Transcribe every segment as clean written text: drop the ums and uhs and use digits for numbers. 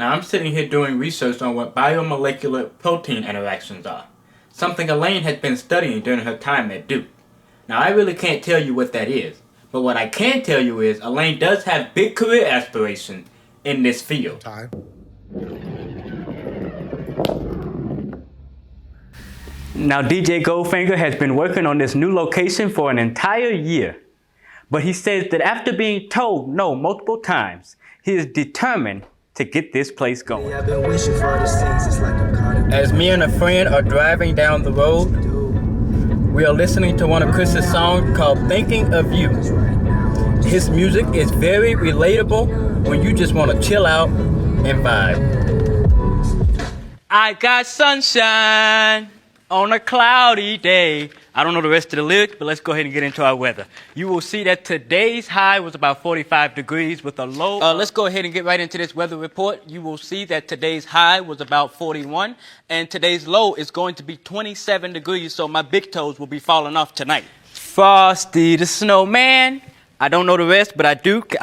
Now I'm sitting here doing research on what biomolecular protein interactions are, something Elaine had been studying during her time at Duke. Now I really can't tell you what that is, but what I can tell you is Elaine does have big career aspirations in this field. Time. Now DJ Goldfinger has been working on this new location for an entire year. But he says that after being told no multiple times, he is determined to get this place going. As me and a friend are driving down the road, we are listening to one of Chris's songs called Thinking of You. His music is very relatable when you just want to chill out and vibe. I got sunshine on a cloudy day. I don't know the rest of the lyrics, but let's go ahead and get into our weather. You will see that today's high was about 45 degrees with a low. Let's go ahead and get right into this weather report. You will see that today's high was about 41, and today's low is going to be 27 degrees, so my big toes will be falling off tonight. Frosty the Snowman. I don't know the rest, but I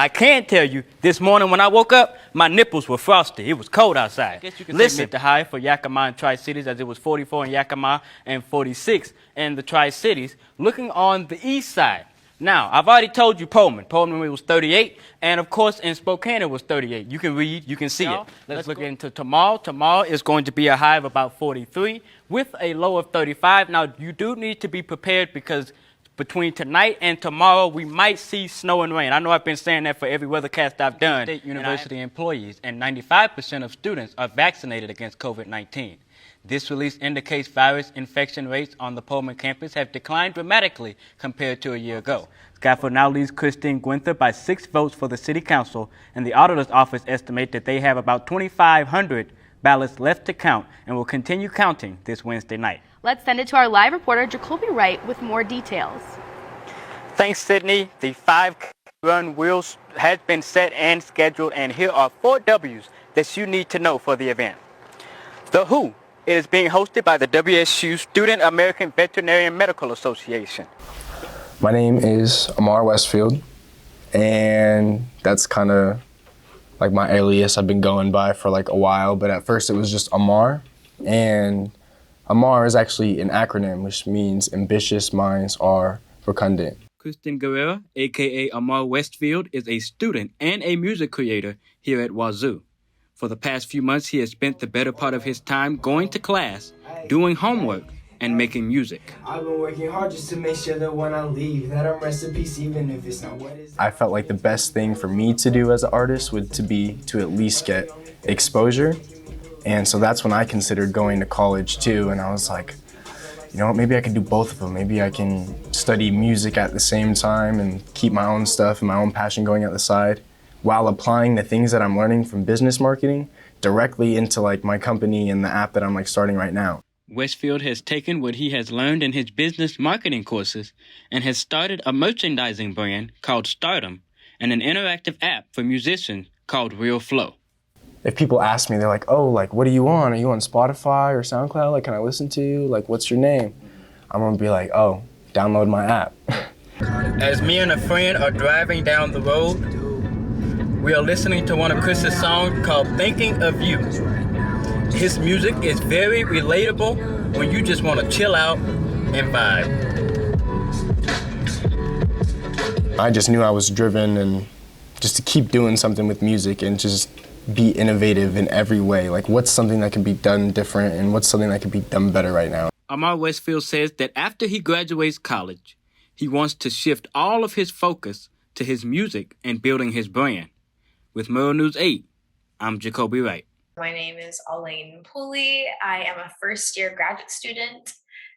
can tell you, this morning when I woke up, my nipples were frosty. It was cold outside. I guess you can listen the high for Yakima and Tri-Cities, as it was 44 in Yakima and 46 in the Tri-Cities. Looking on the east side. Now, I've already told you Pullman. Pullman was 38, and of course in Spokane it was 38. You can read, you can see it. Let's look into tomorrow. Tomorrow is going to be a high of about 43 with a low of 35. Now, you do need to be prepared because between tonight and tomorrow, we might see snow and rain. I know I've been saying that for every weathercast I've done. State University employees and 95% of students are vaccinated against COVID-19. This release indicates virus infection rates on the Pullman campus have declined dramatically compared to a year ago. Skyford now leads Christine Gwinther by 6 votes for the city council, and the auditor's office estimates that they have about 2,500 ballots left to count and will continue counting this Wednesday night. Let's send it to our live reporter, Jacoby Wright, with more details. Thanks, Sydney. The 5K-run wheels has been set and scheduled, and here are 4 W's that you need to know for the event. The Who. It is being hosted by the WSU Student American Veterinarian Medical Association. My name is Amar Westfield, and that's kind of like my alias I've been going by for like a while, but at first it was just Amar, and Amar is actually an acronym, which means ambitious minds are fecundant. Kristen Guerrera, aka Amar Westfield, is a student and a music creator here at Wazoo. For the past few months, he has spent the better part of his time going to class, doing homework, and making music. I've been working hard just to make sure that when I leave, that I'm rest in peace, even if it's not what it is. I felt like the best thing for me to do as an artist would be to at least get exposure. And so that's when I considered going to college too, and I was like, you know what, maybe I could do both of them. Maybe I can study music at the same time and keep my own stuff and my own passion going at the side, while applying the things that I'm learning from business marketing directly into like my company and the app that I'm like starting right now. Westfield has taken what he has learned in his business marketing courses and has started a merchandising brand called Stardom and an interactive app for musicians called Real Flow. If people ask me, they're like, oh, like, what are you on? Are you on Spotify or SoundCloud? Like, can I listen to you? Like, what's your name? I'm gonna be like, oh, download my app. As me and a friend are driving down the road, we are listening to one of Chris's songs called Thinking of You. His music is very relatable when you just want to chill out and vibe. I just knew I was driven and just to keep doing something with music and just be innovative in every way. Like, what's something that can be done different and what's something that can be done better right now? Amar Westfield says that after he graduates college, he wants to shift all of his focus to his music and building his brand. With Murrow News 8, I'm Jacoby Wright. My name is Elaine Pooley. I am a first-year graduate student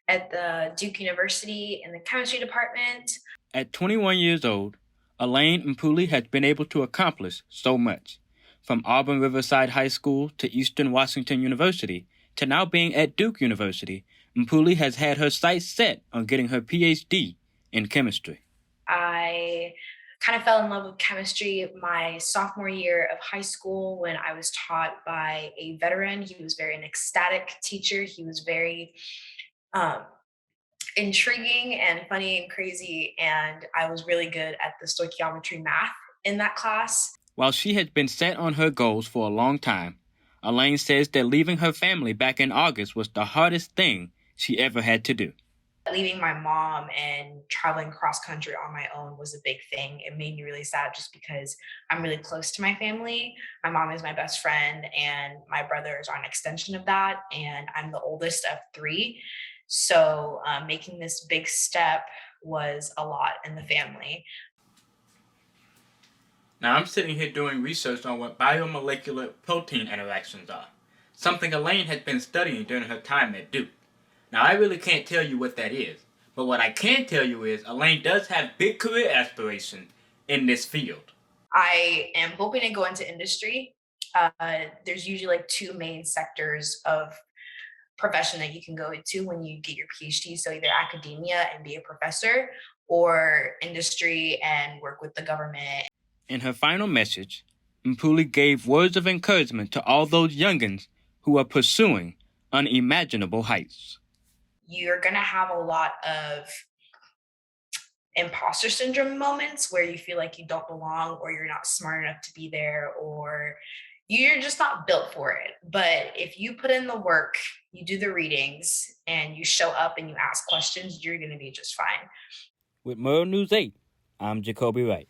at the Duke University in the chemistry department. At 21 years old, Elaine Mpuli has been able to accomplish so much. From Auburn Riverside High School to Eastern Washington University to now being at Duke University, Mpuli has had her sights set on getting her PhD in chemistry. I kind of fell in love with chemistry my sophomore year of high school when I was taught by a veteran. He was an ecstatic teacher. He was very intriguing and funny and crazy, and I was really good at the stoichiometry math in that class. While she had been set on her goals for a long time, Elaine says that leaving her family back in August was the hardest thing she ever had to do. Leaving my mom and traveling cross country on my own was a big thing. It made me really sad just because I'm really close to my family. My mom is my best friend, and my brothers are an extension of that. And I'm the oldest of three. So making this big step was a lot in the family. Now I'm sitting here doing research on what biomolecular protein interactions are, something Elaine had been studying during her time at Duke. Now I really can't tell you what that is, but what I can tell you is Elaine does have big career aspirations in this field. I am hoping to go into industry. There's usually like two main sectors of profession that you can go into when you get your PhD. So either academia and be a professor, or industry and work with the government. In her final message, Mpuli gave words of encouragement to all those youngins who are pursuing unimaginable heights. You're going to have a lot of imposter syndrome moments where you feel like you don't belong, or you're not smart enough to be there, or you're just not built for it. But if you put in the work, you do the readings, and you show up and you ask questions, you're going to be just fine. With Murrow News 8, I'm Jacoby Wright.